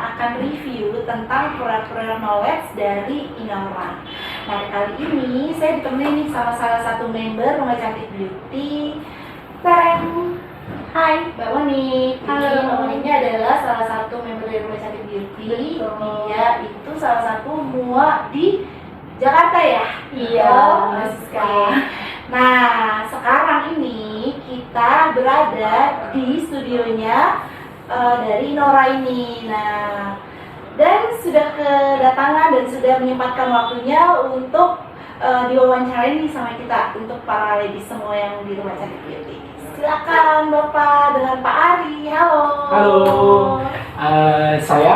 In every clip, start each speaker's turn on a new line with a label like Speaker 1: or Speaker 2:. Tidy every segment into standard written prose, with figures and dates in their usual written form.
Speaker 1: akan review tentang produk-produk knowledge dari Inaura. Nah, kali ini saya ditemani nih sama salah satu member Rumah Cantik Beauty. Tereng. Hai, Mbak Moni.
Speaker 2: Halo.
Speaker 1: Mbak Moni ini adalah salah satu member dari Rumah Cantik Beauty.
Speaker 2: Betul.
Speaker 1: Dia itu salah satu mua di Jakarta ya?
Speaker 2: Iya,
Speaker 1: Mas.
Speaker 2: Kak.
Speaker 1: Nah, sekarang ini kita berada di studionya dari Inaura ini. Nah, dan sudah kedatangan dan sudah menyempatkan waktunya untuk diwawancarai nih sama kita untuk para ladies semua yang di Rumah Cantik Beauty. Silakan Bapak dengan Pak Ari. Halo.
Speaker 3: Halo, saya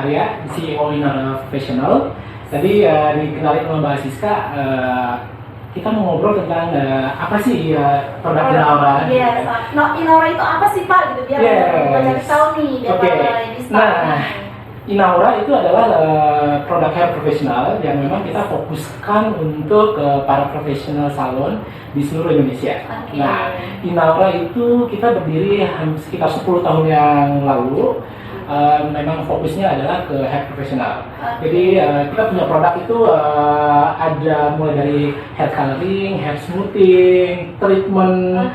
Speaker 3: Arya, CEO Inaura Professional. Tadi dikenalin sama Mbak Siska, kita mau ngobrol tentang apa sih produk Inaura.
Speaker 1: Yes. No, Inaura itu apa sih Pak? Gitu biar banyak tahu nih, biar para ladies tahu.
Speaker 3: Nah, Inaura itu adalah produk hair profesional yang memang kita fokuskan untuk para profesional salon di seluruh Indonesia.
Speaker 1: Okay.
Speaker 3: Nah, Inaura itu kita berdiri sekitar 10 tahun yang lalu. Memang fokusnya adalah ke hair profesional. Jadi kita punya produk itu ada mulai dari hair coloring, hair smoothing, treatment,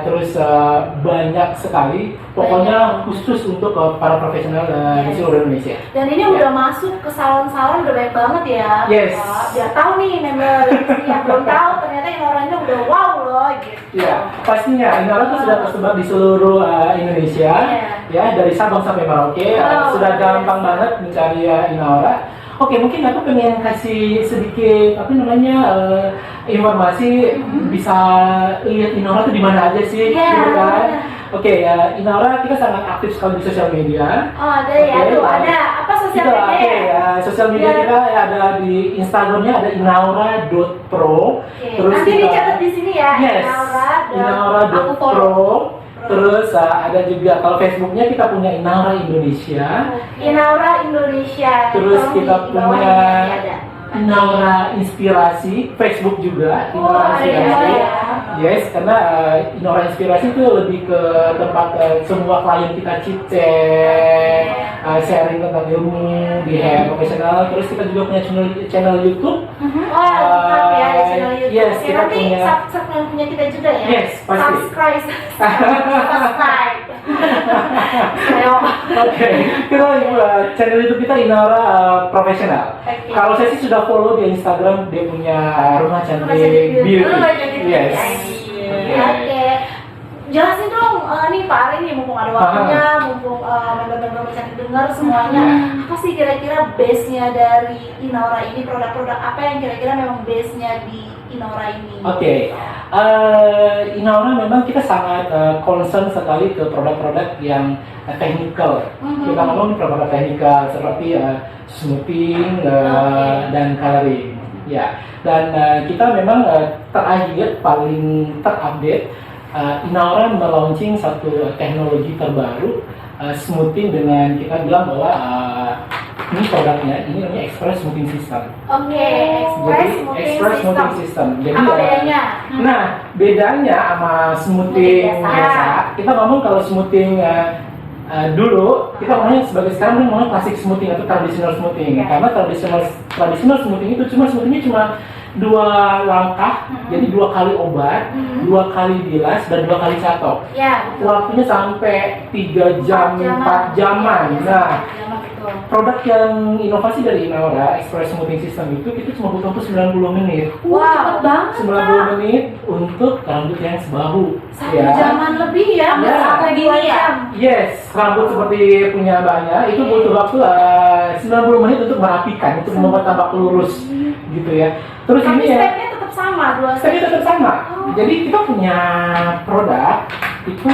Speaker 3: terus banyak sekali. Pokoknya khusus untuk para profesional di seluruh Indonesia.
Speaker 1: Dan ini udah masuk ke salon-salon udah banyak banget ya.
Speaker 3: Yes.
Speaker 1: Pak. Biar tahu nih member yang belum tahu ternyata Inaura ini udah wow loh gitu.
Speaker 3: Iya, pastinya Inaura itu sudah tersebar di seluruh Indonesia. Ya, dari Sabang sampai Merauke. Sudah gampang banget mencari Inaura. Oke, mungkin aku pengen kasih sedikit informasi bisa lihat Inaura itu di mana aja sih, gitu kan? Oke, Inaura kita sangat aktif sekali di sosial media.
Speaker 1: Oh, ada ya, tuh ada apa sosial media?
Speaker 3: Sosial media kita ada di Instagramnya ada inaura.pro.
Speaker 1: Terus nanti dicatat di sini ya.
Speaker 3: Yes, inaura.pro. Terus ada juga kalau Facebooknya kita punya Inaura Indonesia.
Speaker 1: Inaura Indonesia.
Speaker 3: Terus kita punya Inaura Inspirasi, Facebook juga Inaura Inspirasi. Yes, karena Inaura Inspirasi itu lebih ke tempat semua klien kita sharing tentang ilmu di hair profesional. Terus kita juga punya channel YouTube.
Speaker 1: Ya, ada channel YouTube.
Speaker 3: Yes,
Speaker 1: Oke,
Speaker 3: kita
Speaker 1: nanti
Speaker 3: punya.
Speaker 1: subscribe punya kita juga ya.
Speaker 3: Yes, pasti.
Speaker 1: Subscribe.
Speaker 3: Oke, kita channel YouTube kita Inaura Profesional. Kalau saya sih sudah follow di Instagram, dia punya Rumah Cantik Beauty. Yes.
Speaker 1: Oke. Jelasin dong, nih Pak Ari nih, mumpung ada waktunya, mumpung member-member bisa didengar semuanya. Apa sih kira-kira base-nya dari Inaura ini, produk-produk apa yang kira-kira memang base-nya di Inaura ini?
Speaker 3: Oke, Inaura memang kita sangat concern sekali ke produk-produk yang technical. Kita ngomong produk technical seperti smoothing dan coloring. Ya, dan kita memang terakhir paling terupdate. Inaura melaunching satu teknologi terbaru smoothing dengan kita bilang bahwa ini produknya ini namanya Express Smoothing System.
Speaker 1: Oke,
Speaker 3: Express Smoothing System. Jadi
Speaker 1: apa bedanya?
Speaker 3: Nah, bedanya sama smoothing biasa. Kita ngomong kalau smoothing dulu kita ngomongnya sebagai sekarang ngomongnya classic smoothing atau traditional smoothing. Karena traditional smoothing itu smoothingnya cuma 2 langkah, jadi 2 kali obat, 2 kali bilas, dan 2 kali catok.
Speaker 1: Ya,
Speaker 3: waktunya sampai 3 jam, 4 jaman. Nah, produk yang inovasi dari Inaura, Express Smoothing System itu kita cuma butuh waktu 90 menit.
Speaker 1: Wow, cepet banget.
Speaker 3: 90 menit untuk rambut yang sebahu.
Speaker 1: 1 jaman lebih ya,
Speaker 3: sampai
Speaker 1: gini ya?
Speaker 3: Yes, rambut seperti punya Mbaknya itu butuh waktu 90 menit untuk merapikan, untuk membuat tampak lurus, gitu ya. Terus
Speaker 1: tapi
Speaker 3: ini
Speaker 1: stepnya tetap sama,
Speaker 3: stepnya tetap sama. Jadi kita punya produk itu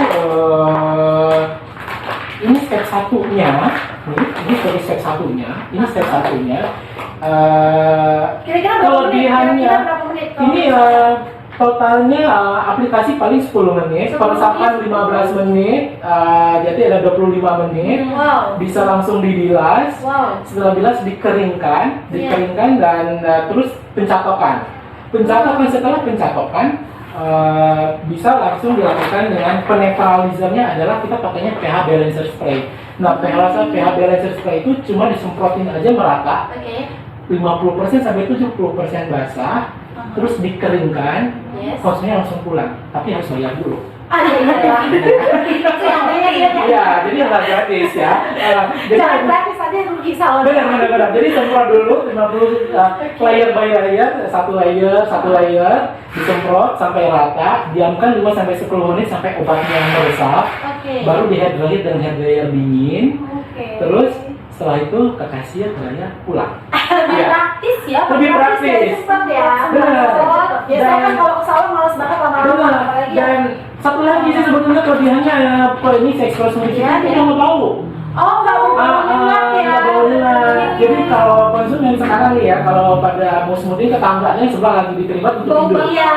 Speaker 3: ini step satunya, ini dari step satunya, ini step satunya.
Speaker 1: Kira-kira
Speaker 3: kelebihannya
Speaker 1: berapa menit?
Speaker 3: ini totalnya aplikasi paling 10 menit, peresapan 15 menit, jadi ada 25 menit. Bisa langsung dibilas. Setelah bilas dikeringkan dan terus pencatokan. Setelah pencatokan bisa langsung dilakukan dengan penetralizernya adalah kita pakainya pH balancer spray. Nah, pH balancer spray itu cuma disemprotin aja merata,
Speaker 1: Oke.
Speaker 3: 50% sampai 70% basah, terus dikeringkan,
Speaker 1: Yes.
Speaker 3: konsumennya langsung pulang, tapi harus bayar dulu.
Speaker 1: Ah, iya. Iya.
Speaker 3: Iya, jadi nggak gratis ya. Jadi
Speaker 1: Jangan gratis aja rugi salon.
Speaker 3: benar. Jadi semprot dulu 50 layer by layer, satu layer disemprot sampai rata, diamkan 5 sampai 10 menit sampai obatnya meresap,
Speaker 1: Oke.
Speaker 3: baru di head dryer dengan hair dryer dingin.
Speaker 1: Oke.
Speaker 3: Terus setelah itu ke kasir bayar pulang.
Speaker 1: Lebih
Speaker 3: Iya.
Speaker 1: praktis ya.
Speaker 3: Lebih praktis.
Speaker 1: dari cepat ya.
Speaker 3: Benar.
Speaker 1: Biasanya kan
Speaker 3: Dan-
Speaker 1: kalau ke salon males banget lama-lama.
Speaker 3: Benar.
Speaker 1: Apalagi ya.
Speaker 3: Dan satu lagi sih sebetulnya kelebihannya kalau ini saya express
Speaker 1: Iya,
Speaker 3: kita
Speaker 1: iya.
Speaker 3: nggak bau.
Speaker 1: Oh, nggak mau nyengat ya.
Speaker 3: Nggak bau nyengat. Jadi kalau konsumen sekarang nih ya, kalau pada mau smoothie tetangganya yang sebelah lagi diterima untuk
Speaker 1: Bau
Speaker 3: tidur.
Speaker 1: iya.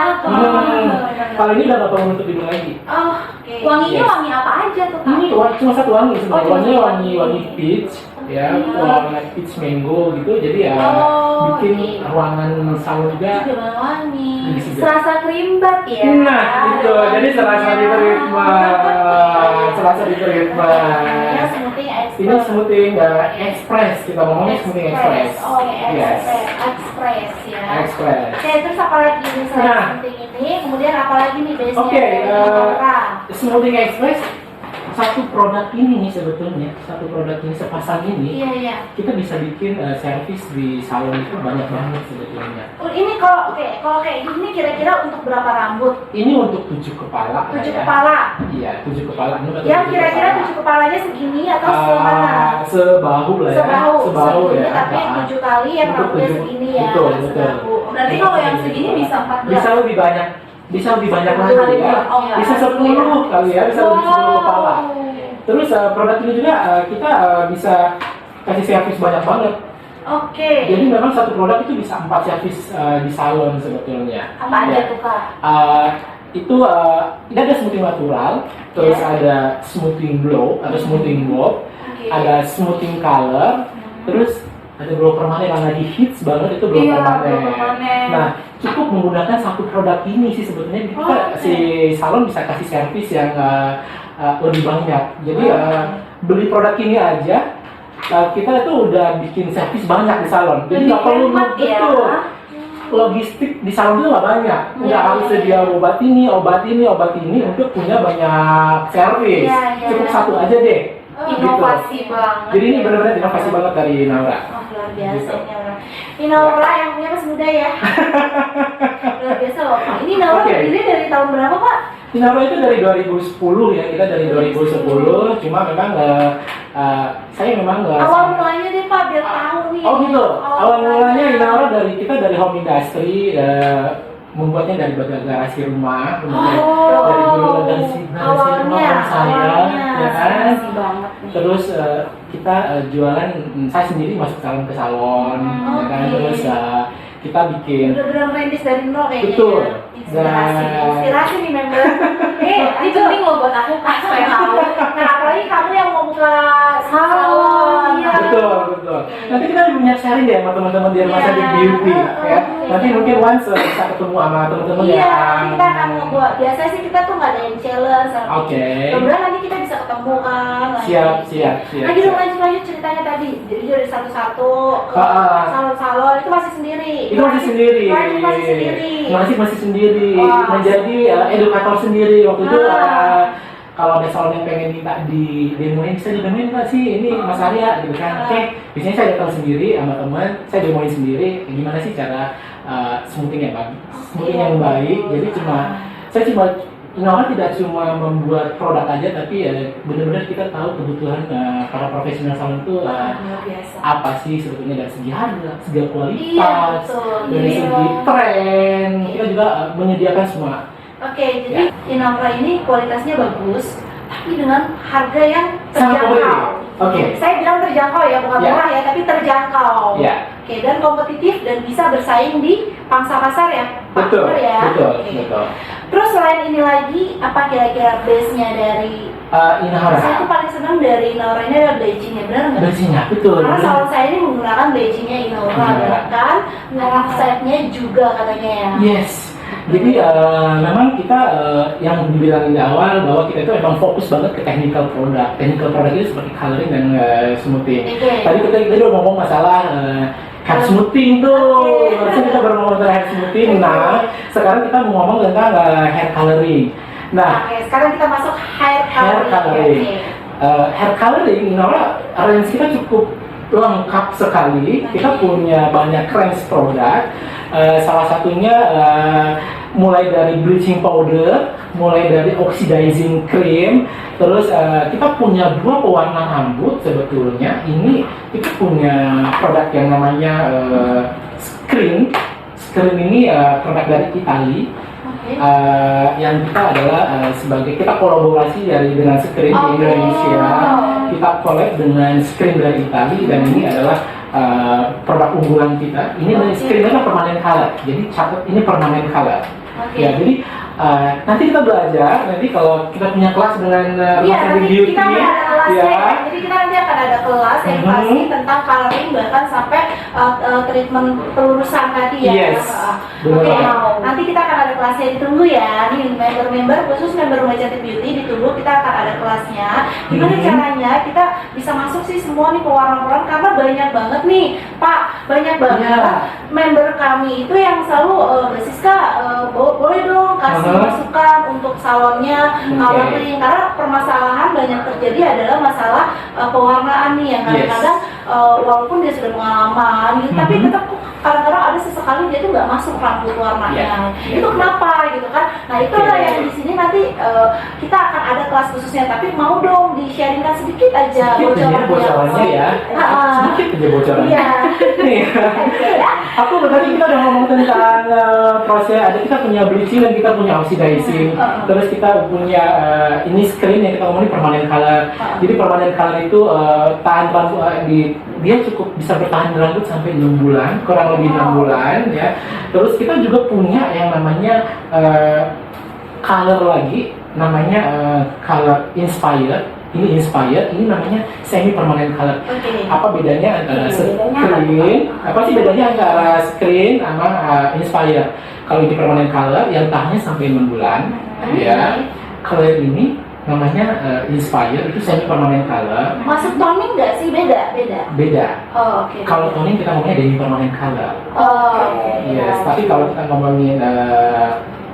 Speaker 3: Kalau ini udah nggak perlu untuk tidur lagi.
Speaker 1: Oh, oke.
Speaker 2: Wanginya
Speaker 3: Yes.
Speaker 2: wangi apa aja tuh Kak?
Speaker 3: Ini cuma satu wangi sebenarnya.
Speaker 1: cuma
Speaker 3: Wanginya
Speaker 1: satu
Speaker 3: wangi peach, ya, warna peach mango gitu. Jadi ya
Speaker 1: Oh,
Speaker 3: bikin
Speaker 1: oke.
Speaker 3: ruangan salon juga
Speaker 1: Juga wangi.
Speaker 3: lebih segar.
Speaker 2: Serasa krimbat ya.
Speaker 3: Nah, gitu. Jadi serasa diterima, serasa diterima.
Speaker 1: Ini smoothie express.
Speaker 3: Ini smoothie express, kita ngomongnya smoothie express.
Speaker 1: Oh,
Speaker 3: Yes,
Speaker 1: express ya.
Speaker 3: express.
Speaker 1: Oke, terus apa lagi nih selain
Speaker 3: Nah.
Speaker 1: smoothie ini? Kemudian apa lagi nih base-nya
Speaker 3: Oke,
Speaker 1: dari Nora?
Speaker 3: Smoothie express satu produk ini nih sebetulnya, satu produk ini sepasang ini
Speaker 1: Iya.
Speaker 3: kita bisa bikin servis di salon itu banyak banget sebetulnya.
Speaker 1: Oh, ini kalau kayak gini kira-kira untuk berapa rambut?
Speaker 3: Ini untuk 7 kepala.
Speaker 1: 7
Speaker 3: ya.
Speaker 1: kepala.
Speaker 3: Iya, 7 kepala. Ini untuk
Speaker 1: Yang
Speaker 3: 7
Speaker 1: kira-kira
Speaker 3: kepala.
Speaker 1: 7 kepalanya segini atau semana?
Speaker 3: Sebahu lah ya.
Speaker 1: Sebahu
Speaker 3: ya.
Speaker 1: tapi 7 kali yang
Speaker 3: Untuk
Speaker 1: rambutnya
Speaker 3: 7,
Speaker 1: segini ya.
Speaker 3: betul.
Speaker 1: Sebahu.
Speaker 2: Berarti kalau yang segini bisa 14.
Speaker 3: Bisa lebih banyak. Bisa lebih banyak
Speaker 1: Betul,
Speaker 3: lagi ya.
Speaker 2: oh, iya.
Speaker 3: Bisa 10 kali ya, bisa lebih 10 kepala. Terus produk ini juga kita bisa kasih servis banyak banget.
Speaker 1: Oke.
Speaker 3: Jadi memang satu produk itu bisa 4 servis di salon sebetulnya.
Speaker 1: Apa aja
Speaker 3: Ya.
Speaker 1: tuh Kak?
Speaker 3: Itu ini ada smoothing natural, terus
Speaker 1: Ya.
Speaker 3: ada smoothing glow, ada smoothing bob,
Speaker 1: Oke.
Speaker 3: ada smoothing color, terus ada glow permanen yang lagi hits banget itu glow
Speaker 2: Iya,
Speaker 3: permanen.
Speaker 2: glow permanen.
Speaker 3: Nah, cukup menggunakan satu produk ini sih sebetulnya kita
Speaker 1: Oke.
Speaker 3: si salon bisa kasih servis yang lebih banyak. Jadi beli produk ini aja kita itu udah bikin servis banyak di salon. Jadi
Speaker 2: Lebih
Speaker 3: nggak perlu
Speaker 2: hemat ya.
Speaker 3: betul. Logistik di salon itu nggak banyak, nggak
Speaker 1: Iya,
Speaker 3: harus
Speaker 1: iya,
Speaker 3: sedia obat ini untuk punya banyak servis.
Speaker 1: Iya, iya.
Speaker 3: Cukup satu aja deh.
Speaker 2: Inovasi banget.
Speaker 3: Jadi ini
Speaker 2: ya.
Speaker 3: benar-benar inovasi banget dari Naura.
Speaker 1: Oh, luar biasa
Speaker 3: Gitu.
Speaker 1: ini Naura. Ini Naura yang punya masih muda ya. Luar biasa loh. Ini Naura
Speaker 3: Oke.
Speaker 1: berdiri dari tahun berapa Pak?
Speaker 3: Naura itu dari 2010 ya, kita dari 2010. Cuma memang saya memang
Speaker 1: Awal mulanya deh Pak, biar tahu nih.
Speaker 3: Oh gitu. Awal mulanya Inaura kita dari home industry, membuatnya dari garasi rumah, kemudian dari dulu dari
Speaker 1: awalnya,
Speaker 3: rumah orang saya, ya kan.
Speaker 2: Makasih banget nih.
Speaker 3: Terus kita jualan, saya sendiri masuk salon ke salon, ya kan.
Speaker 1: Oke.
Speaker 3: Terus kita bikin.
Speaker 1: Bener-bener merintis dari nol kayaknya.
Speaker 3: Betul.
Speaker 1: Ya. Inspirasi nih member.
Speaker 2: Ini penting loh buat aku Kak supaya tahu.
Speaker 1: Nah apalagi kamu yang mau buka salon.
Speaker 2: Iya.
Speaker 3: Betul. Nanti kita banyak sharing deh sama teman-teman di rumah
Speaker 1: Iya.
Speaker 3: sakit beauty, ya.
Speaker 1: Oke.
Speaker 3: Nanti mungkin once bisa ketemu sama teman-teman
Speaker 1: Iya,
Speaker 3: yang.
Speaker 1: nanti kita akan ngebuat. Biasanya sih kita tuh ngadain challenge.
Speaker 3: Oke.
Speaker 1: Kemudian nanti kita bisa ketemu kan. lagi.
Speaker 3: Siap.
Speaker 1: Lagi dong lanjut ceritanya tadi. Jadi dari satu-satu ke salon-salon itu masih sendiri.
Speaker 3: Itu masih sendiri.
Speaker 1: Masih sendiri.
Speaker 3: Masih sendiri.
Speaker 1: Wah.
Speaker 3: Menjadi edukator sendiri waktu itu.
Speaker 1: Ah.
Speaker 3: Kalau ada salon yang pengen minta di demoin, bisa di demoin nggak sih ini Mas Arya gitu kan?
Speaker 1: Ah.
Speaker 3: Oke, biasanya saya datang sendiri sama teman, saya demoin sendiri. Gimana sih cara smoothing yang baik? Smoothing
Speaker 1: Iya,
Speaker 3: yang baik.
Speaker 1: betul.
Speaker 3: Jadi saya cuma Inaura tidak cuma membuat produk aja, tapi ya benar-benar kita tahu kebutuhan para profesional salon itu
Speaker 1: Luar biasa.
Speaker 3: apa sih sebetulnya dari segi harga, segi
Speaker 1: Iya,
Speaker 3: kualitas,
Speaker 1: betul.
Speaker 3: dari
Speaker 1: Iya.
Speaker 3: segi tren. Kita juga menyediakan semua.
Speaker 1: Oke, jadi Inaura ini kualitasnya bagus, tapi dengan harga yang
Speaker 3: Sangat kompetitif.
Speaker 1: terjangkau.
Speaker 3: Oke.
Speaker 1: Saya bilang terjangkau ya, bukan
Speaker 3: Ya.
Speaker 1: murah ya, tapi terjangkau.
Speaker 3: Ya.
Speaker 1: Oke, dan kompetitif dan bisa bersaing di pangsa pasar ya, Pak?
Speaker 3: Betul,
Speaker 1: Benar ya.
Speaker 3: betul,
Speaker 1: Oke.
Speaker 3: betul.
Speaker 1: Terus selain ini lagi, apa kira-kira base-nya dari?
Speaker 3: Inaura.
Speaker 1: Saya tuh paling senang dari Inaura ini adalah bleaching-nya, benar nggak?
Speaker 3: Bersihnya, betul.
Speaker 1: Karena
Speaker 3: betul.
Speaker 1: salon saya ini menggunakan bleaching-nya Inaura,
Speaker 3: Iya.
Speaker 1: bahkan offset-nya juga katanya ya.
Speaker 3: Yes. Jadi memang kita yang dibilang di awal bahwa kita itu emang fokus banget ke technical product. Technical product itu seperti coloring dan smoothing.
Speaker 1: Oke.
Speaker 3: Tadi kita udah ngomong masalah hair smoothing tuh. Barusan kita baru ngomong tentang hair smoothing. Nah, sekarang kita mau ngomong tentang hair coloring. Nah,
Speaker 1: Oke, sekarang kita masuk hair
Speaker 3: hair
Speaker 1: coloring.
Speaker 3: coloring. Hair coloring, range kita cukup lengkap sekali. Kita punya banyak range produk. Salah satunya mulai dari bleaching powder, mulai dari oxidizing cream, terus kita punya 2 pewarna rambut sebetulnya. Ini kita punya produk yang namanya Screen. Screen ini produk dari Italia.
Speaker 1: Oke.
Speaker 3: Yang kita adalah sebagai kita kolaborasi dengan Screen di
Speaker 1: Oh.
Speaker 3: Indonesia. Kita collab dengan Screen dari Italia dan ini adalah produk unggulan kita. Ini
Speaker 1: Oke.
Speaker 3: Screen adalah permanent color. Jadi catat ini permanent color.
Speaker 1: Oke.
Speaker 3: Ya, jadi nanti kita belajar. Nanti kalau kita punya kelas dengan
Speaker 1: Iya,
Speaker 3: Mas
Speaker 1: nanti
Speaker 3: Beauty,
Speaker 1: kita akan ada kelasnya.
Speaker 3: ya.
Speaker 1: Jadi kita nanti akan ada kelas yang
Speaker 3: Mhm.
Speaker 1: pasti tentang coloring bahkan sampai treatment pelurusan tadi ya.
Speaker 3: Yes, benar
Speaker 1: Oke,
Speaker 3: banget.
Speaker 1: nanti kita akan ada kelasnya, ditunggu ya. Nih member-member khusus member Rumah Cantik Beauty ditunggu, kita akan ada kelasnya. Gimana
Speaker 3: Mhm.
Speaker 1: caranya kita bisa masuk sih semua nih pewarna-pewarna karena banyak banget nih, Pak, banyak banget
Speaker 3: Iya.
Speaker 1: member kami itu yang selalu Mbak Siska boleh dong kasih masukan untuk salonnya coloring karena permasalahan banyak terjadi adalah masalah pewarnaan nih yang kadang-kadang walaupun dia sudah pengalaman gitu, tapi
Speaker 3: Mhm.
Speaker 1: tetap kok kadang-kadang ada sesekali dia tuh nggak masuk rambut warnanya. Itu kenapa gitu kan? Nah itulah
Speaker 3: Oke.
Speaker 1: yang di sini nanti kita akan ada kelas khususnya, tapi mau dong di-sharingkan sedikit aja
Speaker 3: Sedikit aja bocorannya ya. Sedikit aja bocorannya.
Speaker 1: Iya.
Speaker 3: Nih, aku tadi kita udah ngomong tentang proses. Ada kita punya bleaching dan kita punya oxidizing. Terus kita punya ini screen yang kita ngomongin permanent color. Jadi permanent color itu tahan rambut dia cukup bisa bertahan di rambut sampai 6 bulan, kurang lebih 6 bulan ya. Terus kita juga punya yang namanya color lagi, namanya color inspired. Ini inspired, ini namanya semi permanent color.
Speaker 1: Oke.
Speaker 3: Apa bedanya antara
Speaker 1: Bedanya
Speaker 3: screen? Apa sih bedanya antara screen sama inspired? Kalau ini permanent color yang tahannya sampai 6 bulan, ya. Kalau yang ini namanya inspired, itu semi permanent color.
Speaker 1: Masuk toning nggak sih? Beda.
Speaker 3: Beda.
Speaker 1: Oh, oke.
Speaker 3: Kalau toning kita ngomongnya demi permanent color.
Speaker 1: Oh, oke.
Speaker 3: Yes, tapi kalau kita ngomongin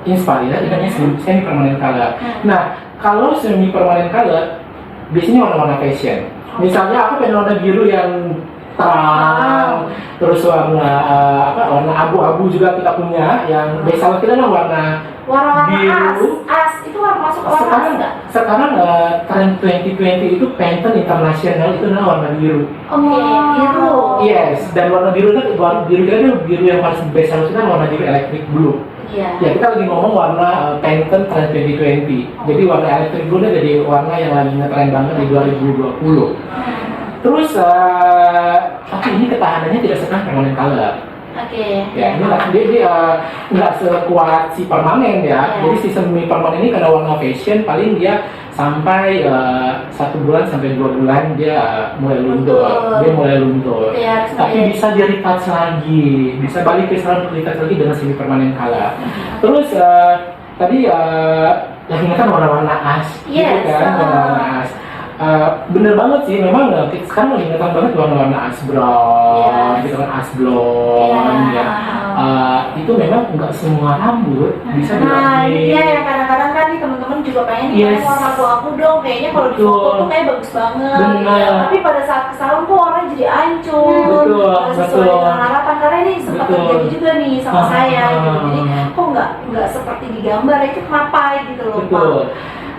Speaker 3: inspired, itu namanya semi permanent color. Nah, kalau semi permanent color biasanya warna-warna fashion. Misalnya aku pengen warna biru yang terang, terus warna warna abu-abu juga kita punya. Yang biasa kita kan warna biru.
Speaker 1: As itu warna masuk warna as nggak?
Speaker 3: Sekarang tren 2020 itu Pantone International itu adalah warna biru.
Speaker 1: Oke, biru.
Speaker 3: Yes, dan warna biru itu biru kita itu biru yang harus biasa kita warna biru electric blue.
Speaker 1: Iya.
Speaker 3: Ya, kita lagi ngomong warna Pantone Trend 2020. Jadi warna electric blue ini jadi warna yang lagi ngetren banget di 2020. Terus tapi ini ketahanannya tidak sekeras permanent color.
Speaker 1: Oke.
Speaker 3: Ya, ini nggak sekuat si permanen ya. Jadi si semi permanen ini karena warna fashion paling dia sampai 1 bulan sampai 2 bulan dia mulai luntur. Dia mulai luntur.
Speaker 1: Iya,
Speaker 3: Tapi bisa di retouch lagi, bisa balik ke salon retouch lagi dengan semi permanen color. Terus tadi lagi ingat warna-warna as,
Speaker 1: Yes,
Speaker 3: gitu kan, warna-warna as. Bener banget sih, memang kita sekarang lagi ingat banget warna-warna as brown, gitu kan, as blonde, ya. Itu memang nggak semua rambut bisa
Speaker 1: Nah,
Speaker 3: dipakai.
Speaker 1: iya yang kadang-kadang kan nih teman-teman juga pengen
Speaker 3: Yes.
Speaker 1: warna aku dong, kayaknya kalau di foto tuh kayak bagus banget.
Speaker 3: Benar.
Speaker 1: Tapi pada saat ke salon kok warnanya jadi hancur.
Speaker 3: Betul,
Speaker 1: Nggak sesuai
Speaker 3: betul.
Speaker 1: dengan harapan karena ini sempat
Speaker 3: Betul.
Speaker 1: terjadi juga nih sama saya gitu. Jadi
Speaker 3: Ah.
Speaker 1: kok nggak seperti di gambar itu kenapa gitu loh
Speaker 3: Betul.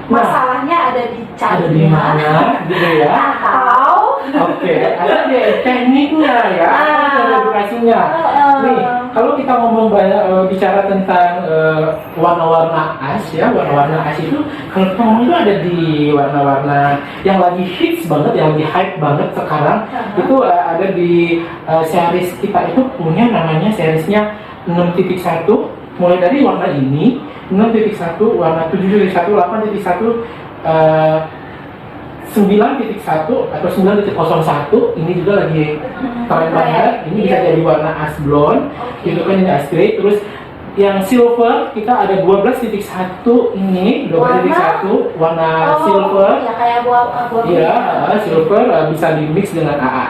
Speaker 1: Pak. Masalahnya ada di
Speaker 3: Ada di mana, gitu ya?
Speaker 1: Atau
Speaker 3: Oke, ada deh tekniknya ya, ada edukasinya. Nih, kalau kita ngomong bicara tentang warna-warna as ya, warna-warna as itu kalau kita ngomong itu ada di warna-warna yang lagi hits banget, yang lagi hype banget sekarang. Itu ada di series kita itu punya namanya seriesnya 6.1, mulai dari warna ini 6.1, warna 7.1, 8.1, 9.1 atau 9.01 ini juga lagi keren banget. Ini bisa jadi warna as blonde, itu kan ini as grey. Terus yang silver kita ada 12.1 ini, 12.1 warna silver.
Speaker 1: Ya kayak buah
Speaker 3: Iya, silver bisa di mix dengan AA.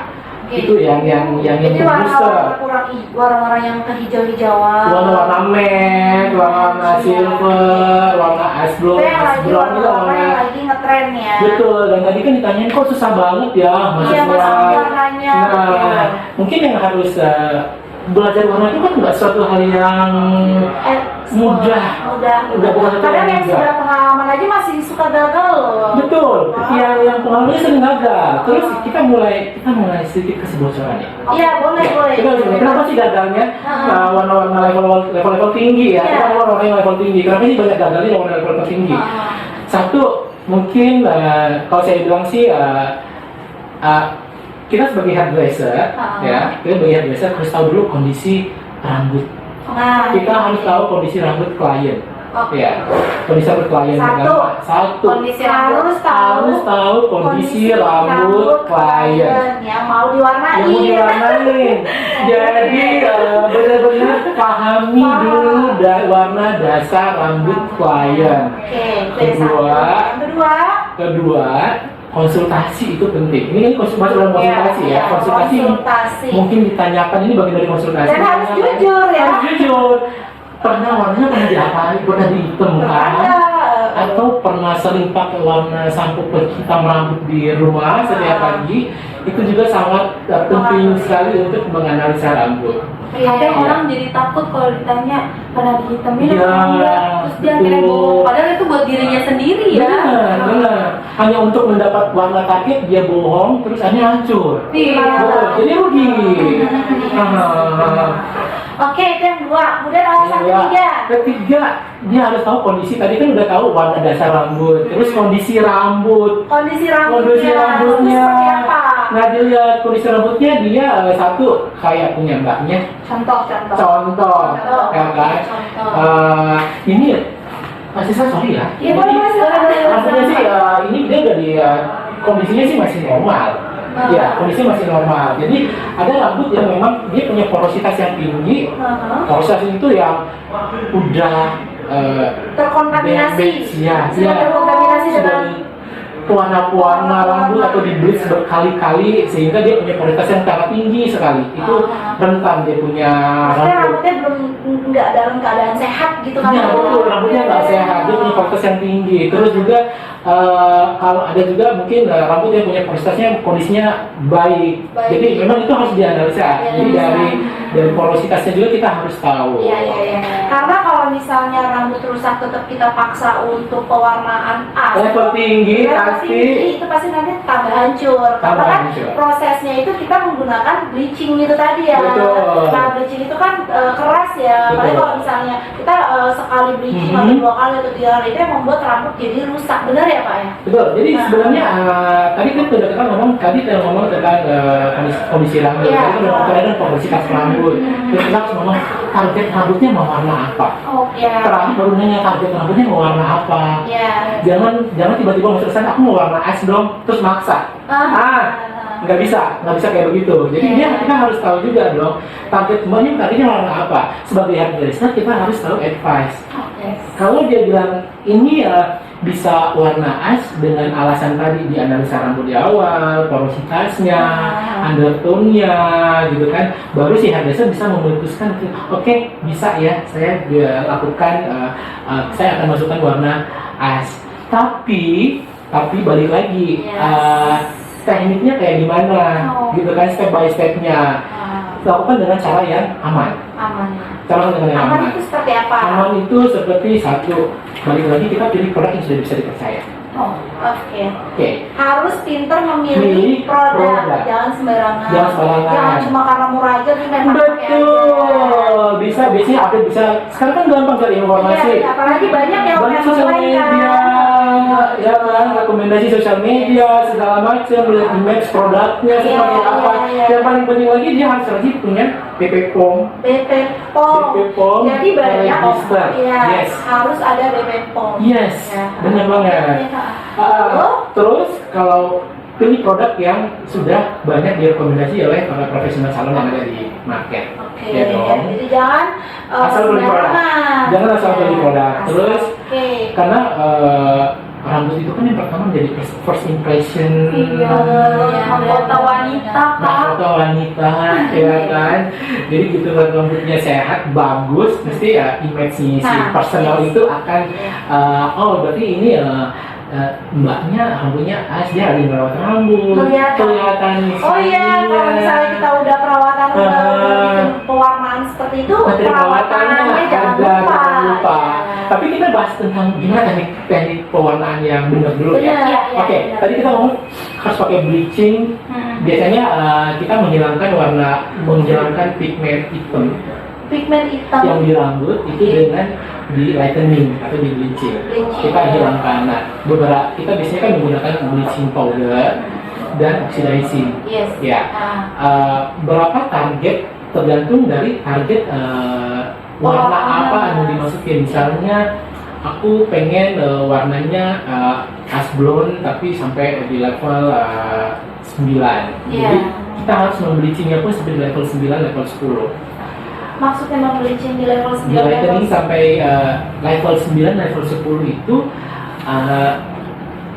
Speaker 2: Oke.
Speaker 3: Itu yang
Speaker 1: Jadi
Speaker 3: untuk booster.
Speaker 1: warna-warna yang kehijau-hijauan.
Speaker 3: Warna-warna matte, warna silver, warna ice
Speaker 1: Itu
Speaker 3: glow,
Speaker 1: yang
Speaker 3: ice
Speaker 1: lagi
Speaker 3: brown itu
Speaker 1: warna-warna yang
Speaker 3: warna.
Speaker 1: lagi ngetren ya.
Speaker 3: Betul, dan tadi kan ditanyain kok susah banget ya
Speaker 1: Iya,
Speaker 3: masuknya.
Speaker 1: masuk warnanya.
Speaker 3: Nah,
Speaker 1: betul.
Speaker 3: mungkin yang harus belajar warna itu kan nggak suatu hal yang mudah.
Speaker 1: Udah
Speaker 3: bukan satu
Speaker 1: kadang
Speaker 3: yang
Speaker 1: yang
Speaker 3: mudah.
Speaker 1: sudah pengalaman aja masih suka gagal loh.
Speaker 3: Betul,
Speaker 1: Wah.
Speaker 3: yang pengalamannya sering gagal. Terus kita mulai sedikit kasih bocoran ya.
Speaker 1: Iya, boleh.
Speaker 3: Kenapa sih gagalnya warna-warna level tinggi ya?
Speaker 1: Iya.
Speaker 3: Kita warna yang level tinggi. Kenapa sih banyak gagalnya yang warna level tinggi? Satu, mungkin kalau saya bilang sih kita sebagai hairdresser, ya, kita sebagai hairdresser harus tahu dulu kondisi rambut.
Speaker 1: Nah,
Speaker 3: Kita harus tahu kondisi rambut klien.
Speaker 2: Oke.
Speaker 3: Ya, kondisi rambut klien. Satu.
Speaker 2: Kondisi
Speaker 1: harus
Speaker 3: Harus tahu kondisi rambut klien.
Speaker 1: yang mau diwarnain.
Speaker 3: Yang mau diwarnain. Jadi benar-benar pahami dulu warna dasar rambut klien.
Speaker 1: Oke, itu yang
Speaker 3: Kedua.
Speaker 1: satu. Yang
Speaker 3: Kedua, konsultasi itu penting. Ini masuk dalam konsultasi ya. Konsultasi mungkin ditanyakan, ini bagian dari konsultasi.
Speaker 1: Dan harus jujur ya.
Speaker 3: Harus jujur. Warnanya pernah diapain? Pernah dihitamkan? Atau pernah sering pakai warna sampo penghitam rambut di rumah setiap pagi? Itu juga sangat penting sekali untuk menganalisa rambut.
Speaker 2: Kadang orang jadi takut kalau ditanya pernah dihitamin
Speaker 3: Iya,
Speaker 2: apa enggak, terus dia akhirnya
Speaker 3: betul.
Speaker 2: bohong. Padahal itu buat dirinya sendiri ya.
Speaker 3: Benar. Hanya untuk mendapat warna target dia bohong, terus akhirnya hancur.
Speaker 2: Iya.
Speaker 3: Betul. Jadi rugi.
Speaker 1: Oke, itu yang dua. Kemudian alasan
Speaker 3: Ketiga, dia harus tahu kondisi. Tadi kan udah tahu warna dasar rambut, terus kondisi rambut.
Speaker 1: Kondisi
Speaker 3: Kondisi rambutnya.
Speaker 1: Itu seperti apa?
Speaker 3: Nah, dilihat kondisi rambutnya, dia satu kayak punya mbaknya.
Speaker 1: Contoh.
Speaker 3: Contoh, ya kan? Ini masih sorry ya.
Speaker 1: Iya, boleh.
Speaker 3: Maksudnya sih ini dia udah di kondisinya sih masih normal. Ya, kondisinya masih normal. Jadi ada rambut yang memang dia punya porositas yang tinggi. Porositas itu yang udah
Speaker 1: Terkontaminasi.
Speaker 3: Ya,
Speaker 1: Sudah terkontaminasi dengan
Speaker 3: pewarna rambut atau di bleach berkali-kali sehingga dia punya kualitas yang sangat tinggi sekali. Itu rentan dia punya
Speaker 1: maksudnya rambutnya belum nggak dalam keadaan sehat gitu kan?
Speaker 3: Ya, betul, rambutnya nggak sehat, dia punya kualitas yang tinggi. Terus juga kalau ada juga mungkin rambut yang punya kualitasnya kondisinya baik. Jadi memang itu harus dianalisa. Jadi dari porositasnya juga kita harus tahu.
Speaker 1: Iya. Karena kalau misalnya rambut rusak tetap kita paksa untuk pewarnaan
Speaker 3: Level tinggi pasti.
Speaker 1: itu pasti nanti tambah hancur. Karena kan
Speaker 3: hancur.
Speaker 1: prosesnya itu kita menggunakan bleaching itu tadi ya.
Speaker 3: Betul.
Speaker 1: Nah, bleaching itu kan keras ya. Apalagi
Speaker 3: Betul.
Speaker 1: kalau misalnya kita sekali bleaching atau 2 kali atau 3 kali itu yang membuat rambut jadi rusak. Benar ya Pak ya?
Speaker 3: Betul. Jadi sebenarnya tadi kan sudah kita ngomong tentang kondisi rambut.
Speaker 1: Iya.
Speaker 3: Kita udah ngomong tentang porositas rambut. Terus kita harus ngomong target rambutnya mau warna apa.
Speaker 1: Oh iya.
Speaker 3: Terakhir baru nanya target rambutnya mau warna apa.
Speaker 1: Iya.
Speaker 3: Jangan tiba-tiba masuk ke sana aku mau warna es dong terus maksa. Nggak bisa kayak begitu. Jadi kita harus tahu juga dong target mbaknya targetnya warna apa. Sebagai hairdresser kita harus tahu advice. Kalau dia bilang ini bisa warna es dengan alasan tadi dianalisa rambut di awal, porositasnya, undertone-nya, gitu kan, baru si hairdresser bisa memutuskan, oke, bisa ya, saya lakukan, saya akan masukkan warna es. Tapi balik lagi, tekniknya kayak gimana, gitu kan, step by stepnya. Lakukan dengan cara yang aman. Cara dengan yang aman.
Speaker 1: Itu seperti apa?
Speaker 3: Aman itu seperti satu, balik lagi kita pilih produk yang sudah bisa dipercaya. Oke.
Speaker 1: Harus pinter memilih produk. Jangan sembarangan. Jangan cuma karena murah aja kita pakai aja.
Speaker 3: Betul. Biasanya update bisa. Sekarang kan gampang cari informasi.
Speaker 1: Iya, apalagi banyak yang
Speaker 3: sosial media, ya kan, rekomendasi sosial media segala macam, lihat image produknya seperti apa. Yang paling penting lagi dia harus rajin punya BP POM. Jadi banyak
Speaker 1: yes. Harus ada BP POM.
Speaker 3: Yes, benar banget. Terus kalau pilih produk yang sudah banyak direkomendasi oleh para profesional salon yang ada di market.
Speaker 1: Oke,
Speaker 3: Ya dong.
Speaker 1: jadi jangan
Speaker 3: Asal beli produk.
Speaker 1: sembarangan.
Speaker 3: Jangan asal beli produk.
Speaker 1: Asal-
Speaker 3: Terus
Speaker 1: Oke.
Speaker 3: karena rambut itu kan yang pertama menjadi first impression.
Speaker 2: Iya, mahkota wanita Kak.
Speaker 3: Mahkota wanita, ya kan. Jadi gitu kalau rambutnya sehat, bagus, mesti ya image si
Speaker 1: Nah,
Speaker 3: personal
Speaker 1: yes.
Speaker 3: itu akan oh berarti ini mbaknya rambutnya dia lagi merawat rambut, kelihatan
Speaker 1: Oh iya, kalau misalnya kita udah perawatan udah bikin pewarnaan seperti itu,
Speaker 3: Nanti
Speaker 1: perawatannya jangan
Speaker 3: ada,
Speaker 1: lupa.
Speaker 3: jangan lupa.
Speaker 1: Ya.
Speaker 3: Tapi kita bahas tentang gimana teknik pewarnaan yang benar dulu ya.
Speaker 1: Benar, ya,
Speaker 3: Oke,
Speaker 1: benar.
Speaker 3: tadi kita ngomong harus pakai bleaching. Biasanya kita menghilangkan pigmen hitam
Speaker 1: Pigmen hitam.
Speaker 3: yang di rambut itu dengan di lightening atau di bleaching.
Speaker 1: Bleaching.
Speaker 3: Kita hilangkan. Nah, kita biasanya kan menggunakan bleaching powder dan oxidizing.
Speaker 1: Yes.
Speaker 3: Ya.
Speaker 1: Ah.
Speaker 3: Berapa target tergantung dari target warna apa yang dimasukin. Misalnya aku pengen warnanya ash blonde tapi sampai di level 9.
Speaker 1: Iya.
Speaker 3: Jadi kita harus membleachingnya pun sampai di level 9, level 10.
Speaker 1: Maksudnya membleaching di level 9
Speaker 3: Di lightening sampai level 9, level 10 itu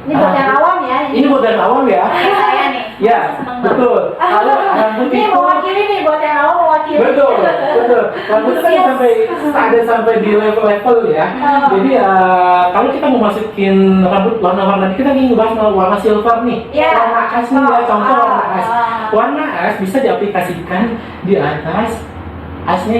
Speaker 1: Ini buat yang awam ya.
Speaker 3: ini buat yang awam ya.
Speaker 2: Kayak saya nih.
Speaker 3: Ya, betul. Kalau rambut
Speaker 1: Ini
Speaker 3: itu
Speaker 1: mewakili nih buat yang awam mewakili.
Speaker 3: betul. Rambut itu kan sampai di level-level ya. Jadi kalau kita mau masukin rambut warna-warna, kita ingin ngebahas warna silver nih.
Speaker 1: Ya.
Speaker 3: Warna ash nih ya, contoh warna ash.
Speaker 1: Ah.
Speaker 3: Warna ash bisa diaplikasikan di atas ashnya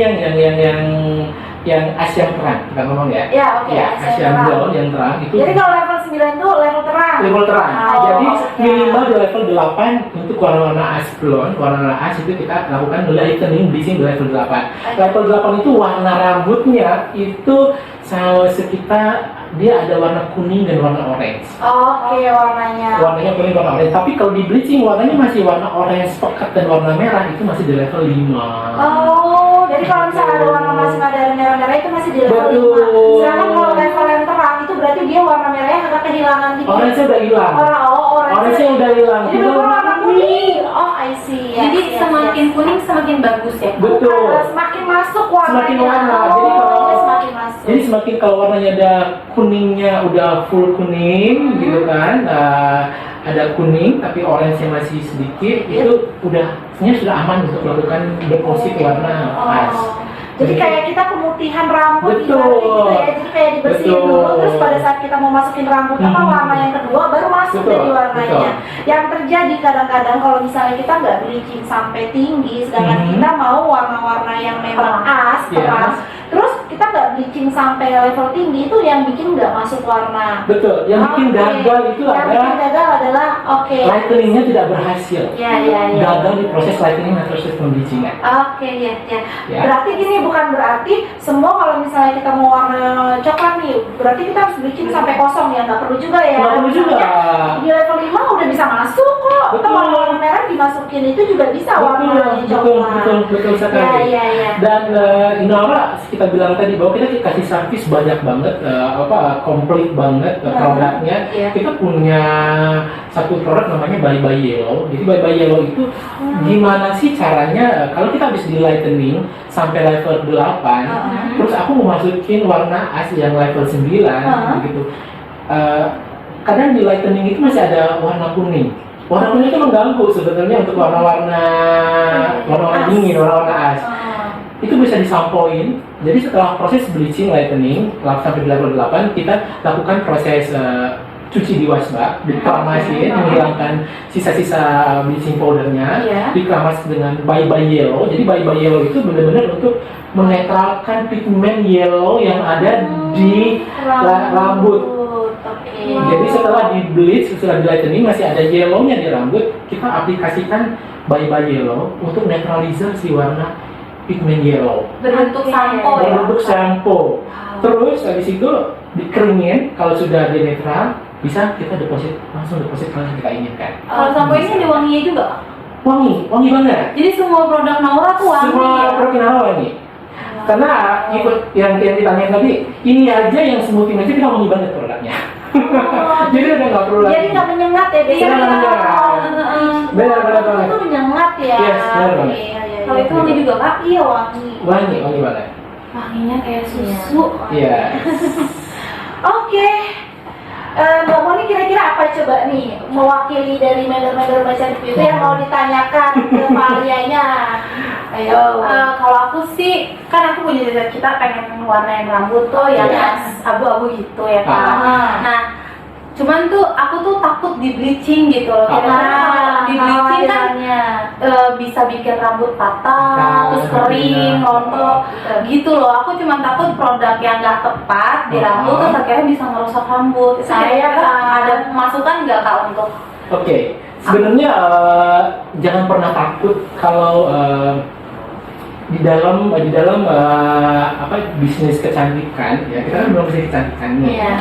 Speaker 3: yang ash yang terang, kita ngomong ya.
Speaker 1: Ya, oke.
Speaker 3: Ya, ash yang brown yang terang itu
Speaker 1: Jadi kalau level 9 itu level terang.
Speaker 3: level terang.
Speaker 1: Oh,
Speaker 3: Jadi
Speaker 1: maksudnya.
Speaker 3: minimal di level 8 untuk warna-warna ash blonde, warna ash itu kita lakukan lightening bleaching di level 8. Level 8 itu warna rambutnya itu sekitar dia ada warna kuning dan warna orange.
Speaker 1: Oke, warnanya.
Speaker 3: Warnanya kuning warna orange. Tapi kalau di bleaching warnanya masih warna orange pekat dan warna merah itu masih di level 5.
Speaker 1: Oh, jadi kalau misalnya ada warna masih ada merah-merah itu masih di level 5.
Speaker 3: Betul.
Speaker 1: Sedangkan kalau level yang terang itu berarti dia warna merahnya agak kehilangan dikit.
Speaker 3: Orange udah hilang. Orange udah hilang.
Speaker 1: Jadi
Speaker 3: Tinggal
Speaker 1: benar warna kuning. Oh, I see. Yes,
Speaker 2: Jadi
Speaker 1: yes,
Speaker 2: semakin
Speaker 1: yes.
Speaker 2: kuning semakin bagus ya.
Speaker 3: Betul.
Speaker 1: Semakin masuk warnanya.
Speaker 3: Semakin warna.
Speaker 1: Oh,
Speaker 3: Jadi kalau
Speaker 1: dia semakin masuk.
Speaker 3: Jadi semakin kalau warnanya ada kuningnya udah full kuning gitu kan, ada kuning tapi orange-nya masih sedikit, itu sebenarnya sudah aman untuk melakukan deposit warna ash.
Speaker 1: Jadi kayak kita pemutihan rambut
Speaker 3: Betul.
Speaker 1: ibaratnya gitu ya. Jadi kayak dibersihin
Speaker 3: Betul.
Speaker 1: dulu, terus pada saat kita mau masukin rambut apa warna yang kedua baru masuk
Speaker 3: Betul.
Speaker 1: dari warnanya.
Speaker 3: Betul.
Speaker 1: Yang terjadi kadang-kadang kalau misalnya kita nggak bleaching sampai tinggi, sedangkan kita mau warna-warna yang memang as,
Speaker 3: Iya.
Speaker 1: terang, terus kita nggak bleaching sampai level tinggi, itu yang bikin nggak masuk warna.
Speaker 3: Betul. Yang bikin
Speaker 1: Oke.
Speaker 3: gagal itu
Speaker 1: Yang bikin
Speaker 3: adalah
Speaker 1: gagal adalah
Speaker 3: lightening-nya tidak berhasil.
Speaker 1: Ya, ya, ya.
Speaker 3: Gagal di proses lightening atau proses pembleaching-nya.
Speaker 1: Oke, ya, ya.
Speaker 3: Ya.
Speaker 1: Berarti gini, bukan berarti semua kalau misalnya kita mau warna coklat nih, berarti kita harus bleaching sampai kosong ya, nggak perlu juga ya.
Speaker 3: Nggak perlu juga.
Speaker 1: Misalnya Di level 5 udah bisa masuk kok. Atau
Speaker 3: Betul.
Speaker 1: warna merah dimasukin itu juga bisa warnanya coklat.
Speaker 3: Betul sekali.
Speaker 1: Ya, ya, ya.
Speaker 3: Dan Inaura kita bilang tadi bahwa kita kasih servis banyak banget, komplit banget produknya.
Speaker 1: Iya.
Speaker 3: Kita punya satu produk namanya Bye Bye Yellow. Jadi Bye Bye Yellow itu gimana sih caranya kalau kita habis di lightening sampai level 8, terus aku mau masukin warna ash yang level 9 gitu. Kadang di lightening itu masih ada warna kuning. Warna kuning itu mengganggu sebetulnya untuk warna-warna dingin, warna-warna ash. Itu bisa disampoin. Jadi setelah proses bleaching, lightening sampai di level 8, kita lakukan proses cuci di wasbak, dikramasin, menghilangkan sisa-sisa bleaching powdernya,
Speaker 1: Iya.
Speaker 3: dikeramas dengan Bye Bye Yellow. Jadi Bye Bye Yellow itu benar-benar untuk menetralkan pigmen yellow yang ada di rambut.
Speaker 1: Oke.
Speaker 3: Jadi setelah di bleach, setelah di lightening masih ada yellownya di rambut, kita aplikasikan Bye Bye Yellow untuk netralisir si warna pigmen yellow.
Speaker 2: Berbentuk
Speaker 1: Oke.
Speaker 2: sampo ya.
Speaker 3: Berbentuk shampoo. Terus habis itu dikeringin, kalau sudah di netral, bisa kita langsung deposit kalau kita inginkan.
Speaker 2: Kalau sampo ini ada wanginya juga.
Speaker 3: Wangi banget.
Speaker 2: Jadi semua produk Naura tuh wangi.
Speaker 3: Semua
Speaker 2: ya?
Speaker 3: produk wangi. Karena ikut yang ditanyain tadi, ini aja yang smoothing aja kita wangi banget produknya. Jadi udah nggak perlu lagi.
Speaker 1: Jadi nggak menyengat ya, biasanya
Speaker 3: Nggak
Speaker 1: kita
Speaker 3: menyengat.
Speaker 1: benar
Speaker 3: banget.
Speaker 1: itu menyengat ya.
Speaker 3: Yes, benar banget.
Speaker 1: Iya, iya,
Speaker 2: Kalau
Speaker 1: iya.
Speaker 2: itu wangi juga Kak?
Speaker 1: Iya wangi.
Speaker 3: Wangi banget.
Speaker 2: Wanginya kayak susu.
Speaker 3: Iya.
Speaker 1: Oke. Mbak Moni kira-kira apa coba nih mewakili dari member-member Baca Review itu yang mau ditanyakan ke Marianya? Ayo.
Speaker 2: Kalau aku sih, kan aku punya cita-cita pengen warnain rambut tuh yang
Speaker 3: Yes.
Speaker 2: abu-abu gitu ya Kak.
Speaker 1: Ah.
Speaker 2: Nah, cuman tuh aku tuh takut di bleaching gitu loh. Kira-kira kalau di bleaching kan bisa bikin rambut patah, terus kering, rontok, gitu loh. Aku cuma takut produk yang nggak tepat di rambut terus akhirnya bisa merusak rambut. Itu
Speaker 1: Saya,
Speaker 2: kira-kira
Speaker 1: Kak.
Speaker 2: ada masukan nggak Kak untuk?
Speaker 3: Oke, sebenarnya jangan pernah takut kalau di dalam bisnis kecantikan ya, kita kan belum bisnis kecantikan nih.
Speaker 1: Iya.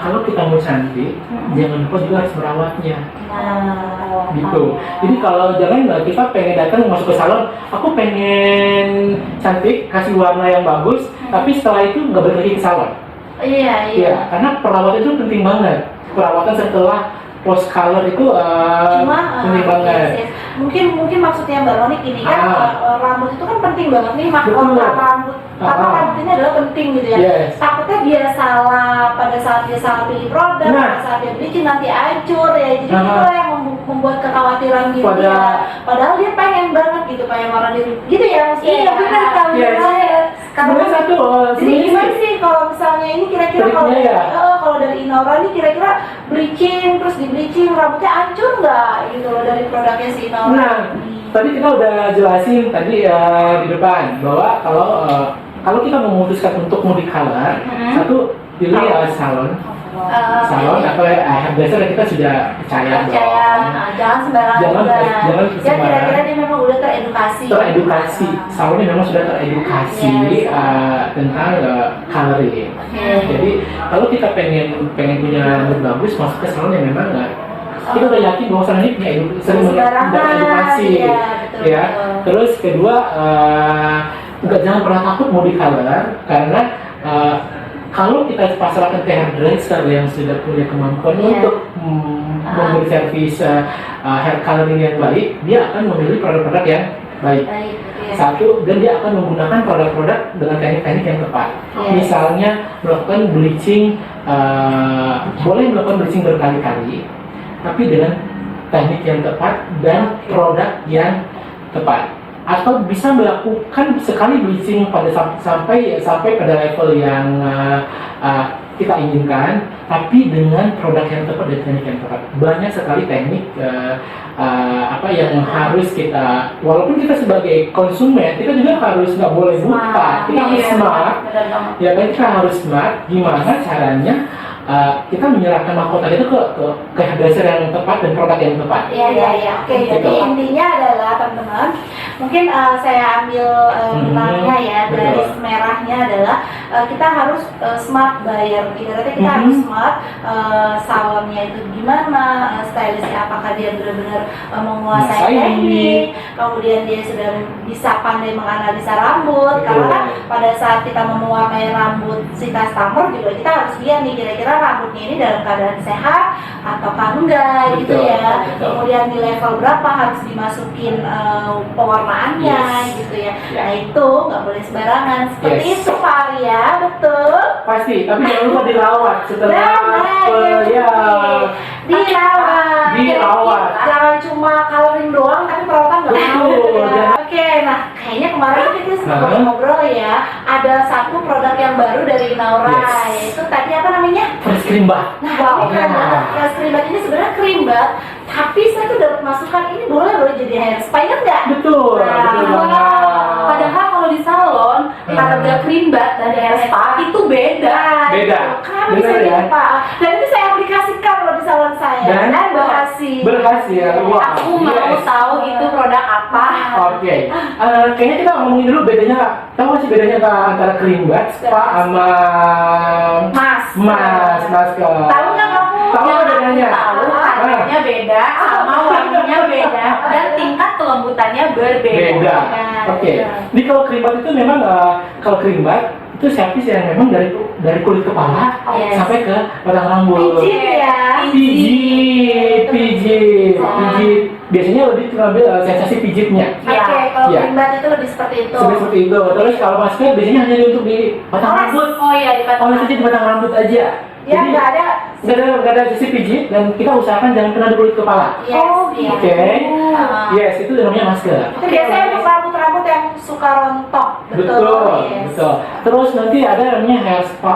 Speaker 3: Kalau kita mau cantik, jangan lupa juga harus merawatnya.
Speaker 1: Nah,
Speaker 3: Gitu. Jadi kalau jangan kita pengen datang masuk ke salon, aku pengen cantik, kasih warna yang bagus, tapi setelah itu nggak balik lagi ke salon.
Speaker 1: iya.
Speaker 3: Iya, karena perawatan itu penting banget. Perawatan setelah post color itu penting banget.
Speaker 1: yes. Mungkin maksudnya Mbak Moni gini kan, rambut itu kan penting banget nih,
Speaker 3: Betul.
Speaker 1: rambut rambut ini adalah penting gitu ya.
Speaker 3: Yes.
Speaker 1: Takutnya dia salah pada saat dia salah pilih produk,
Speaker 3: Nah.
Speaker 1: pada saat dia bleaching nanti hancur ya. Jadi
Speaker 3: Nah.
Speaker 1: itulah yang membuat kekhawatiran diri dia. Padahal dia pengen banget gitu pengen warna diri gitu ya maksudnya.
Speaker 2: Iya, benar, Kak.
Speaker 3: Yes. Sebenarnya satu,
Speaker 1: Jadi gimana sih kalau misalnya ini kira-kira kalau
Speaker 3: Triknya ya?
Speaker 1: kalau dari Inaura ini kira-kira bleaching terus di bleaching rambutnya hancur nggak gitu loh dari produknya si Inaura?
Speaker 3: Nah, tadi kita udah jelasin tadi di depan bahwa kalau kita memutuskan untuk mau di color, satu pilih salon atau hairdresser kita sudah percaya dong.
Speaker 1: Jangan sembarangan
Speaker 3: Jangan-
Speaker 1: juga.
Speaker 3: jangan
Speaker 1: Ya
Speaker 3: sembarangan.
Speaker 1: kira-kira dia memang udah teredukasi.
Speaker 3: Teredukasi, salonnya memang sudah teredukasi
Speaker 1: Yes.
Speaker 3: tentang coloring.
Speaker 1: Oke.
Speaker 3: Jadi kalau kita pengen punya rambut bagus, masuk ke salon yang memang kita udah yakin bahwa salon ini sering
Speaker 1: Sembarangan,
Speaker 3: edukasi,
Speaker 1: iya, betul,
Speaker 3: ya.
Speaker 1: betul.
Speaker 3: Terus kedua, jangan pernah takut mau di color karena kalau kita pasrahkan ke hairdresser yang sudah punya kemampuan
Speaker 1: Iya.
Speaker 3: untuk memberi servis hair coloring yang baik, dia akan memilih produk-produk yang baik.
Speaker 1: Baik, oke.
Speaker 3: Satu, dan dia akan menggunakan produk-produk dengan teknik-teknik yang tepat.
Speaker 1: Yes.
Speaker 3: Misalnya melakukan bleaching, boleh melakukan bleaching berkali-kali, tapi dengan teknik yang tepat dan produk yang tepat. Atau bisa melakukan sekali bleaching sampai pada level yang kita inginkan, tapi dengan produk yang tepat dan teknik yang tepat. Banyak sekali teknik yang harus kita, walaupun kita sebagai konsumen, kita juga harus nggak boleh buta, kita harus smart,
Speaker 2: Benar banget.
Speaker 3: ya kan, kita harus smart. Gimana caranya kita menyerahkan mahkota itu ke hairdresser yang tepat dan produk yang tepat.
Speaker 1: Iya. Oke,
Speaker 3: Gitu.
Speaker 1: jadi intinya adalah teman-teman, mungkin saya ambil benangnya ya, garis merahnya adalah kita harus smart buyer. Ibaratnya kita harus smart, salonnya itu gimana, stylistnya apakah dia benar-benar menguasai
Speaker 3: Menguasai.
Speaker 1: teknik, kemudian dia sudah bisa pandai menganalisa rambut.
Speaker 3: Betul.
Speaker 1: Karena kan pada saat kita mewarnai rambut si customer juga kita harus lihat nih kira-kira rambutnya ini dalam keadaan sehat ataukah enggak gitu
Speaker 3: Betul,
Speaker 1: ya.
Speaker 3: betul.
Speaker 1: Kemudian di level berapa harus dimasukin pewarnaannya
Speaker 3: Yes.
Speaker 1: gitu ya.
Speaker 3: Ya.
Speaker 1: Nah itu nggak boleh sembarangan. Seperti
Speaker 3: Yes.
Speaker 1: itu Pak Arya, betul.
Speaker 3: Pasti, tapi jangan lupa dirawat setelah
Speaker 1: Dirawat.
Speaker 3: Dirawat.
Speaker 1: Jangan cuma coloring doang tapi perawatan nggak mau.
Speaker 3: Betul,
Speaker 1: Ya.
Speaker 3: jangan-
Speaker 1: Oke, nah kayaknya kemarin kita sempat ngobrol ya. Ada satu produk yang baru dari Inaura,
Speaker 3: Yes.
Speaker 1: yaitu tadi apa namanya?
Speaker 3: fresh cream bah.
Speaker 1: Nah,
Speaker 2: Wow.
Speaker 1: ini keren banget. Ya, krimbat ini sebenarnya krimbat, tapi saya tuh dapat masukan ini boleh loh jadi hair spa nggak?
Speaker 3: Betul,
Speaker 1: Nah,
Speaker 3: betul banget.
Speaker 2: Padahal kalau di salon harga krimbat dan hair spa itu beda.
Speaker 3: Beda.
Speaker 1: Kenapa
Speaker 3: Bener
Speaker 1: bisa
Speaker 3: ya?
Speaker 1: gitu Pak? Dan ini saya aplikasikan loh di salon saya
Speaker 3: Dan
Speaker 1: berhasil.
Speaker 3: berhasil. Wah,
Speaker 2: Aku mau
Speaker 3: yes.
Speaker 2: tahu itu produk apa.
Speaker 3: Oke, kayaknya kita ngomongin dulu bedanya Kak. Tahu nggak sih bedanya Kak antara creambat, spa sama
Speaker 1: Mas.
Speaker 3: masker?
Speaker 1: Tahu nggak kamu?
Speaker 3: Tahu nggak bedanya?
Speaker 2: Tahu harganya beda, sama warnanya beda, dan tingkat kelembutannya berbeda.
Speaker 3: Beda. Oke. Jadi kalau creambat itu memang kalau creambat itu servis yang memang dari kulit kepala
Speaker 2: Yes.
Speaker 3: sampai ke batang rambut.
Speaker 1: Pijit ya.
Speaker 3: Pijit. Biasanya lebih mengambil sensasi pijitnya.
Speaker 1: Oke, kalau
Speaker 3: Iya.
Speaker 1: cream bath itu lebih seperti itu.
Speaker 3: Seperti itu. Terus kalau masker biasanya hanya untuk di batang rambut.
Speaker 2: Oh iya, di batang
Speaker 3: Saja di batang rambut aja.
Speaker 1: Ya,
Speaker 3: Jadi
Speaker 1: nggak ada.
Speaker 3: nggak ada sisi pijit dan kita usahakan jangan kena di kulit kepala.
Speaker 1: Yes, iya.
Speaker 3: Oke.
Speaker 2: Ah.
Speaker 3: Yes, itu namanya masker.
Speaker 1: Itu biasanya untuk rambut-rambut yang suka rontok.
Speaker 3: Betul,
Speaker 1: Yes.
Speaker 3: betul. Terus nanti ada namanya hair spa,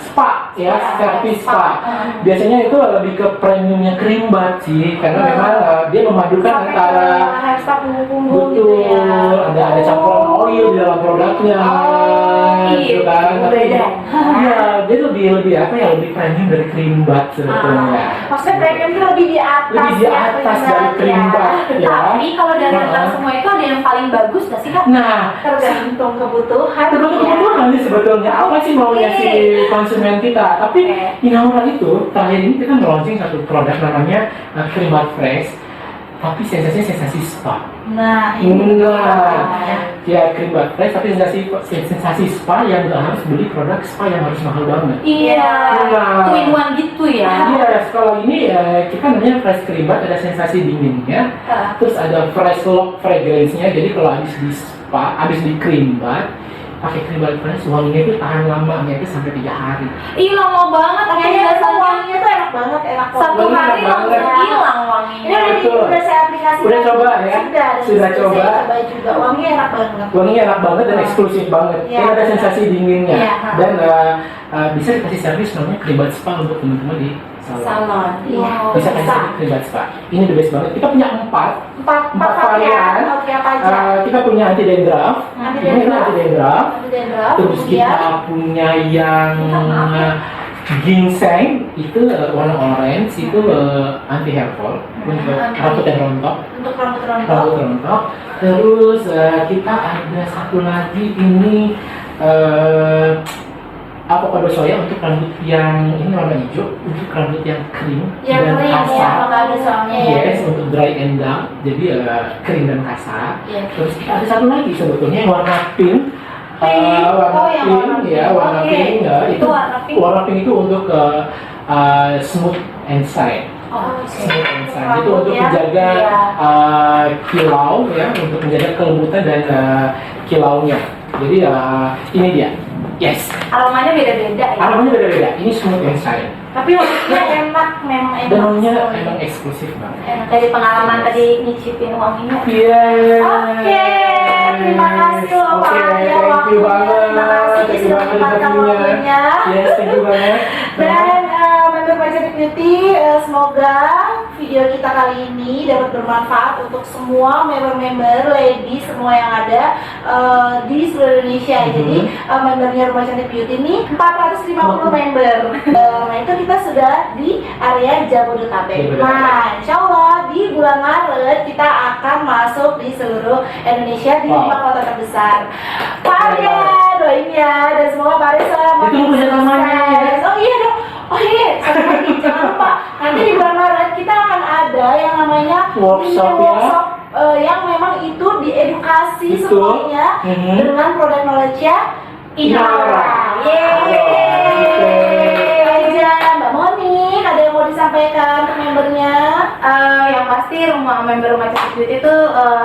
Speaker 3: spa ya, service spa. Biasanya itu lebih ke premiumnya cream bath sih, karena memang dia memadukan
Speaker 1: Sampai
Speaker 3: antara
Speaker 1: ke hair spa punggung-punggung gitu
Speaker 3: betul,
Speaker 1: ya.
Speaker 3: ada campuran oil di dalam produknya, gitu kan. Tapi
Speaker 2: beda.
Speaker 3: ya, dia lebih apa ya, lebih premium dari cream bath sebetulnya.
Speaker 1: Maksudnya premium itu lebih di atas.
Speaker 3: Lebih di
Speaker 1: ya,
Speaker 3: atas dari
Speaker 1: cream
Speaker 3: cream
Speaker 1: bath,
Speaker 3: bath, ya.
Speaker 2: Tapi kalau dari antara semua itu ada yang paling bagus nggak sih Kak?
Speaker 3: Nah,
Speaker 1: Tergantung kebutuhan.
Speaker 3: tergantung
Speaker 1: ya.
Speaker 3: kebutuhan nih sebetulnya apa sih maunya si konsumen kita. Tapi Inaura itu terakhir ini kita launching satu produk namanya cream bath fresh, tapi sensasinya sensasi spa.
Speaker 1: Nah, ini
Speaker 3: Ya cream bath fresh tapi sensasi spa yang nggak harus beli produk spa yang harus mahal banget.
Speaker 2: Iya,
Speaker 3: Nah.
Speaker 2: 2 in 1 gitu ya.
Speaker 3: Iya, kalau ini kita namanya fresh cream bath, ada sensasi dinginnya, terus ada fresh lock fragrance-nya. Jadi kalau habis di spa, habis di cream bath, pakai cream bath fresh, wanginya itu tahan lama, itu sampai 3 hari.
Speaker 2: Ih, lama banget. Aku
Speaker 1: Kayaknya itu
Speaker 2: biasanya
Speaker 1: wanginya tuh enak banget, enak banget.
Speaker 2: 1
Speaker 3: Wanginya
Speaker 2: hari
Speaker 3: enak
Speaker 2: langsung
Speaker 3: banget.
Speaker 2: hilang
Speaker 1: Ini
Speaker 2: wanginya.
Speaker 3: Betul.
Speaker 1: udah saya aplikasikan.
Speaker 3: Udah coba ya? Sudah coba.
Speaker 1: Saya coba juga. Wanginya enak banget.
Speaker 3: Wanginya enak banget dan eksklusif banget.
Speaker 1: Iya.
Speaker 3: Ini ada sensasi dinginnya
Speaker 2: Iya.
Speaker 3: dan bisa dikasih servis namanya cream bath spa untuk teman-teman di salon.
Speaker 2: Salon.
Speaker 1: Iya.
Speaker 3: Bisa kasih servis cream bath spa. Ini the best banget. Kita punya 4
Speaker 1: Empat varian. Oke, apa aja?
Speaker 3: Kita punya anti dandruff.
Speaker 1: Anti
Speaker 3: Ini
Speaker 1: dandruff.
Speaker 3: anti dandruff.
Speaker 1: Anti dandruff.
Speaker 3: Terus
Speaker 1: Kemudian
Speaker 3: kita punya yang ginseng itu warna orange itu anti hair fall untuk rambut yang rontok.
Speaker 1: untuk rambut rontok.
Speaker 3: Rambut rontok. Terus kita ada satu lagi ini avocado soya untuk rambut yang ini warna hijau, untuk rambut yang kering
Speaker 1: Yang
Speaker 3: dan
Speaker 1: kering ya,
Speaker 3: kasar.
Speaker 1: avocado soalnya ya.
Speaker 3: Yes, untuk dry and damp, jadi kering dan kasar.
Speaker 1: Iya.
Speaker 3: Terus kita ada satu lagi sebetulnya yang warna pink.
Speaker 1: Pink.
Speaker 3: Warna
Speaker 1: Oh, yang
Speaker 3: pink,
Speaker 1: warna pink.
Speaker 3: ya, warna
Speaker 1: Oke.
Speaker 3: pink. Ya,
Speaker 2: Itu warna pink.
Speaker 3: warna pink itu untuk smooth and shine.
Speaker 2: Oh,
Speaker 3: Smooth and shine.
Speaker 1: Rambut
Speaker 3: Itu untuk
Speaker 1: ya.
Speaker 3: menjaga
Speaker 1: Iya.
Speaker 3: kilau ya, untuk menjaga kelembutan dan kilaunya. Jadi ini dia. Yes.
Speaker 2: aromanya beda-beda ya.
Speaker 3: Aromanya beda-beda. Ini smooth and shine.
Speaker 1: Tapi wanginya enak, memang enak.
Speaker 3: Dan wanginya emang eksklusif banget.
Speaker 1: Enak.
Speaker 2: Dari pengalaman tadi nyicipin wanginya.
Speaker 3: Iya.
Speaker 1: Oke, terima kasih loh Pak
Speaker 3: Oke,
Speaker 1: Arya
Speaker 3: thank you banget.
Speaker 1: Terima kasih
Speaker 3: Thank you
Speaker 1: sudah
Speaker 3: banget
Speaker 1: menyempatkan
Speaker 3: interviewnya.
Speaker 1: waktunya.
Speaker 3: Yes, thank you banget.
Speaker 1: Dan member Majestic Beauty, semoga video kita kali ini dapat bermanfaat untuk semua member-member lady semua yang ada di seluruh Indonesia. Jadi membernya Rumah Cantik Beauty ini 450 member. Nah itu kita sudah di area Jabodetabek. Nah insya Allah di bulan Maret kita akan masuk di seluruh Indonesia di 5 kota terbesar. Pak Arya doain ya, dan semoga Pak Arya selamat.
Speaker 3: Itu punya namanya.
Speaker 1: Oh iya dong. Oh iya, satu lagi jangan lupa. Nanti di bulan Maret kita akan ada yang namanya
Speaker 3: Workshop,
Speaker 1: mini workshop yang memang itu diedukasi
Speaker 3: Betul.
Speaker 1: semuanya
Speaker 3: Mhm.
Speaker 1: dengan produk knowledge-nya
Speaker 3: Inaura.
Speaker 1: Yeay. Aja Mbak Moni, ada yang mau disampaikan ke membernya?
Speaker 2: Yang pasti member Rumah Cantik Beauty itu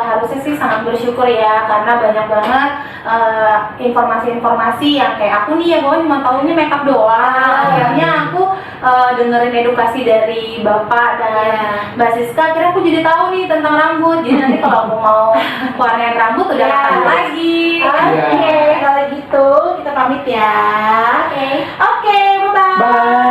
Speaker 2: harusnya sih sangat bersyukur ya, karena banyak banget informasi-informasi yang kayak aku nih ya, gue cuma tahunya makeup doang. Akhirnya aku dengerin edukasi dari Bapak dan Mbak Siska, akhirnya aku jadi tahu nih tentang rambut. Jadi nanti kalau aku mau warnain rambut udah
Speaker 1: Ya.
Speaker 2: tahu lagi.
Speaker 1: Oke, kalau gitu kita pamit ya. Oke, bye-bye.
Speaker 3: Bye.